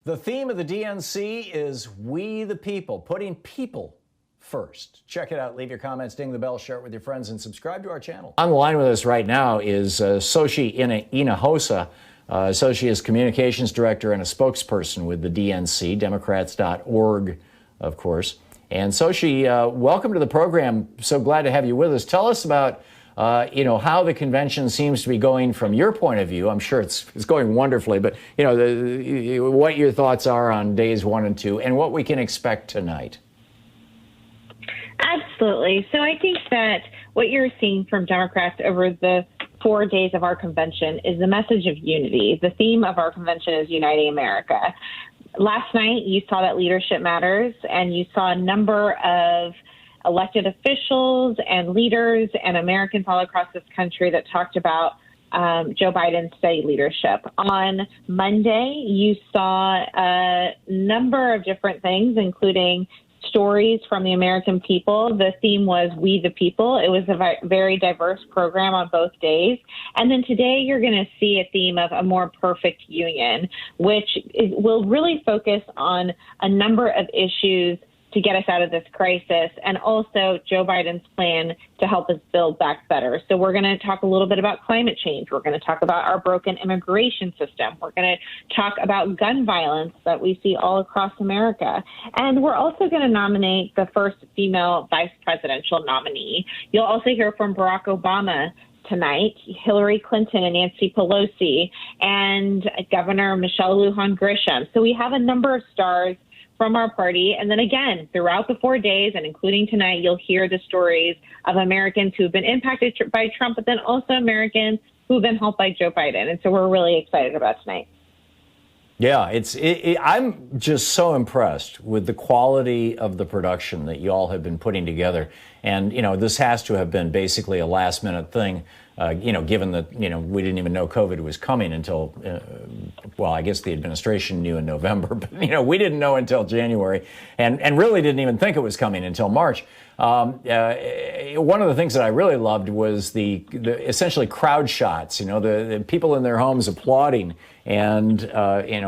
The theme of the DNC is We the People, putting people first. Check it out. Leave your comments, ding the bell, share it with your friends, and subscribe to our channel. On the line with us right now is Xochitl Hinojosa. Xochitl is Communications Director and a spokesperson with the DNC, Democrats.org, of course. And Xochitl, welcome to the program. So glad to have you with us. Tell us about how the convention seems to be going from your point of view. I'm sure it's going wonderfully, but, what your thoughts are on days 1 and 2 and what we can expect tonight. Absolutely. So I think that what you're seeing from Democrats over the 4 days of our convention is the message of unity. The theme of our convention is Uniting America. Last night, you saw that leadership matters, and you saw a number of elected officials and leaders and Americans all across this country that talked about Joe Biden's steady leadership. On Monday, you saw a number of different things, including stories from the American people. The theme was We the People. It was a very diverse program on both days. And then today you're going to see a theme of a more perfect union, which will really focus on a number of issues to get us out of this crisis, and also Joe Biden's plan to help us build back better. So we're going to talk a little bit about climate change. We're going to talk about our broken immigration system. We're going to talk about gun violence that we see all across America. And we're also going to nominate the first female vice presidential nominee. You'll also hear from Barack Obama tonight, Hillary Clinton and Nancy Pelosi, and Governor Michelle Lujan Grisham. So we have a number of stars from our party. And then again, throughout the 4 days and including tonight, you'll hear the stories of Americans who have been impacted by Trump, but then also Americans who have been helped by Joe Biden. And so we're really excited about tonight. Yeah, I'm just so impressed with the quality of the production that you all have been putting together. And, this has to have been basically a last minute thing, given that, we didn't even know COVID was coming until, I guess the administration knew in November, but, we didn't know until January and really didn't even think it was coming until March. One of the things that I really loved was the essentially crowd shots, the people in their homes applauding and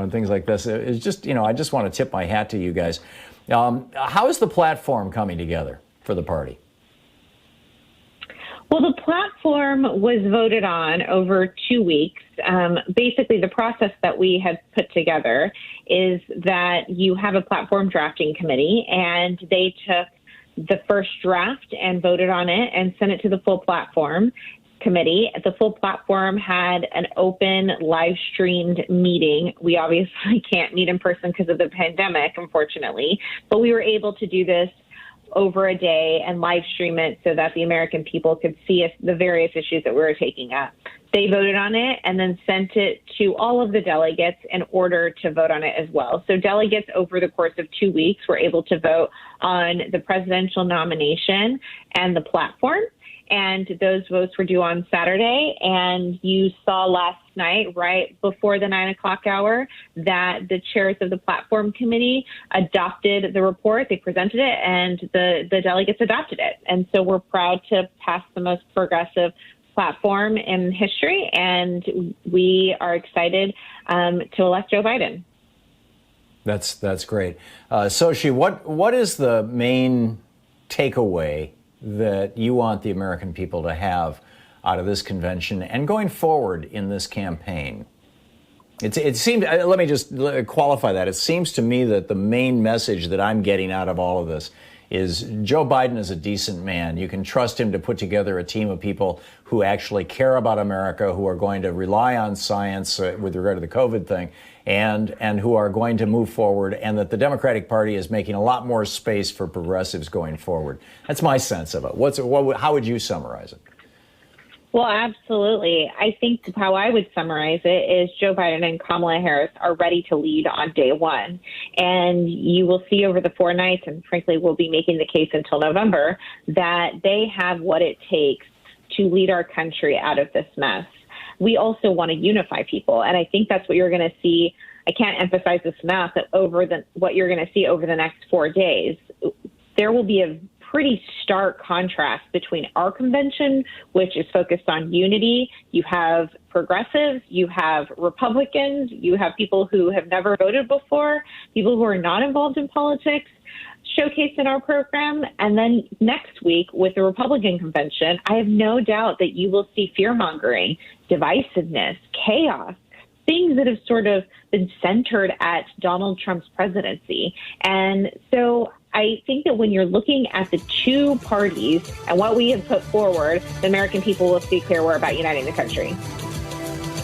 things like this. It's just, I just want to tip my hat to you guys. How is the platform coming together for the party? Well, the platform was voted on over 2 weeks. Basically, the process that we have put together is that you have a platform drafting committee, and they took the first draft and voted on it and sent it to the full platform committee. The full platform had an open live streamed meeting. We obviously can't meet in person because of the pandemic, unfortunately, but we were able to do this over a day and live stream it so that the American people could see the various issues that we were taking up. They voted on it and then sent it to all of the delegates in order to vote on it as well. So delegates over the course of 2 weeks were able to vote on the presidential nomination and the platform. And those votes were due on Saturday. And you saw last night, right before the 9 o'clock hour, that the chairs of the platform committee adopted the report. They presented it, and the delegates adopted it. And so we're proud to pass the most progressive platform in history. And we are excited to elect Joe Biden. That's great. Xochitl, what is the main takeaway that you want the American people to have out of this convention and going forward in this campaign? It seemed, let me just qualify that. It seems to me that the main message that I'm getting out of all of this is Joe Biden is a decent man. You can trust him to put together a team of people who actually care about America, who are going to rely on science with regard to the COVID thing, and who are going to move forward, and that the Democratic Party is making a lot more space for progressives going forward. That's my sense of it. How would you summarize it? Well, absolutely. I think how I would summarize it is Joe Biden and Kamala Harris are ready to lead on day one. And you will see over the 4 nights, and frankly, we'll be making the case until November, that they have what it takes to lead our country out of this mess. We also want to unify people. And I think that's what you're going to see. I can't emphasize this enough, that what you're going to see over the next 4 days, there will be a pretty stark contrast between our convention, which is focused on unity. You have progressives, you have Republicans, you have people who have never voted before, people who are not involved in politics, showcased in our program. And then next week with the Republican convention, I have no doubt that you will see fear-mongering, divisiveness, chaos, things that have sort of been centered at Donald Trump's presidency. And so I think that when you're looking at the two parties and what we have put forward, the American people will see clear we're about uniting the country.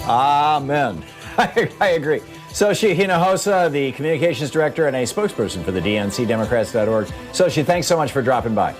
Amen. I agree. Xochitl Hinojosa, the communications director and a spokesperson for the DNCDemocrats.org. Xochitl, thanks so much for dropping by.